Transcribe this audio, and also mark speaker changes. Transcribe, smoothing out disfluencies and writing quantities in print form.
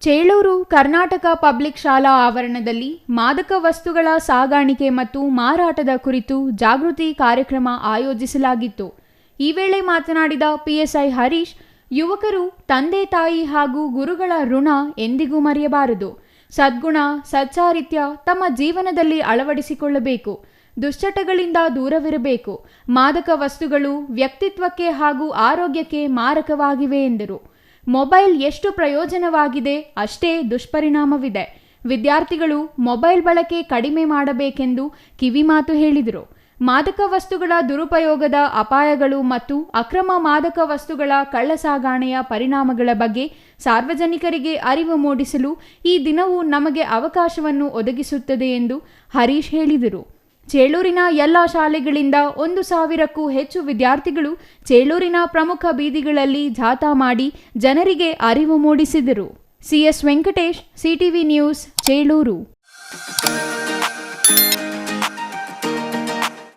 Speaker 1: Chelur Karnataka public ಶಾಲಾ ಆವರಣದಲ್ಲಿ ಮಾದಕ ವಸ್ತುಗಳ ಸಾಗಾಣಿಕೆ ಮತ್ತು ಮಾರಾಟದ ಕುರಿತು ಜಾಗೃತಿ ಕಾರ್ಯಕ್ರಮ ಆಯೋಜಿಸಲಾಗಿತ್ತು. ಈ ವೇಳೆ ಮಾತನಾಡಿದ ಪಿಎಸ್ಐ ಹರೀಶ್, ಯುವಕರು ತಂದೆ ತಾಯಿ ಹಾಗೂ ಗುರುಗಳ ಋಣ ಎಂದಿಗೂ ಮರೆಯಬಾರದು. ಸದ್ಗುಣ ಸಚ್ಚಾರಿತ್ರ್ಯ ತಮ್ಮ ಜೀವನದಲ್ಲಿ ಅಳವಡಿಸಿಕೊಳ್ಳಬೇಕು. ದುಶ್ಚಟಗಳಿಂದ ದೂರವಿರಬೇಕು. ಮಾದಕ ವಸ್ತುಗಳು ವ್ಯಕ್ತಿತ್ವಕ್ಕೆ ಹಾಗೂ ಆರೋಗ್ಯಕ್ಕೆ ಮಾರಕವಾಗಿವೆ ಎಂದರು. ಮೊಬೈಲ್ ಎಷ್ಟು ಪ್ರಯೋಜನವಾಗಿದೆ ಅಷ್ಟೇ ದುಷ್ಪರಿಣಾಮವಿದೆ. ವಿದ್ಯಾರ್ಥಿಗಳು ಮೊಬೈಲ್ ಬಳಕೆ ಕಡಿಮೆ ಮಾಡಬೇಕೆಂದು ಕಿವಿಮಾತು ಹೇಳಿದರು. ಮಾದಕ ವಸ್ತುಗಳ ದುರುಪಯೋಗದ ಅಪಾಯಗಳು ಮತ್ತು ಅಕ್ರಮ ಮಾದಕ ವಸ್ತುಗಳ ಕಳ್ಳಸಾಗಣೆಯ ಪರಿಣಾಮಗಳ ಬಗ್ಗೆ ಸಾರ್ವಜನಿಕರಿಗೆ ಅರಿವು ಮೂಡಿಸಲು ಈ ದಿನವು ನಮಗೆ ಅವಕಾಶವನ್ನು ಒದಗಿಸುತ್ತದೆ ಎಂದು ಹರೀಶ್ ಹೇಳಿದರು. ಚೇಳೂರಿನ ಎಲ್ಲ ಶಾಲೆಗಳಿಂದ 1,000ಕ್ಕೂ ಹೆಚ್ಚು ವಿದ್ಯಾರ್ಥಿಗಳು ಚೇಳೂರಿನ ಪ್ರಮುಖ ಬೀದಿಗಳಲ್ಲಿ ಜಾಥಾ ಮಾಡಿ ಜನರಿಗೆ ಅರಿವು ಮೂಡಿಸಿದರು. CS Venkatesh, CTV news, Chelur.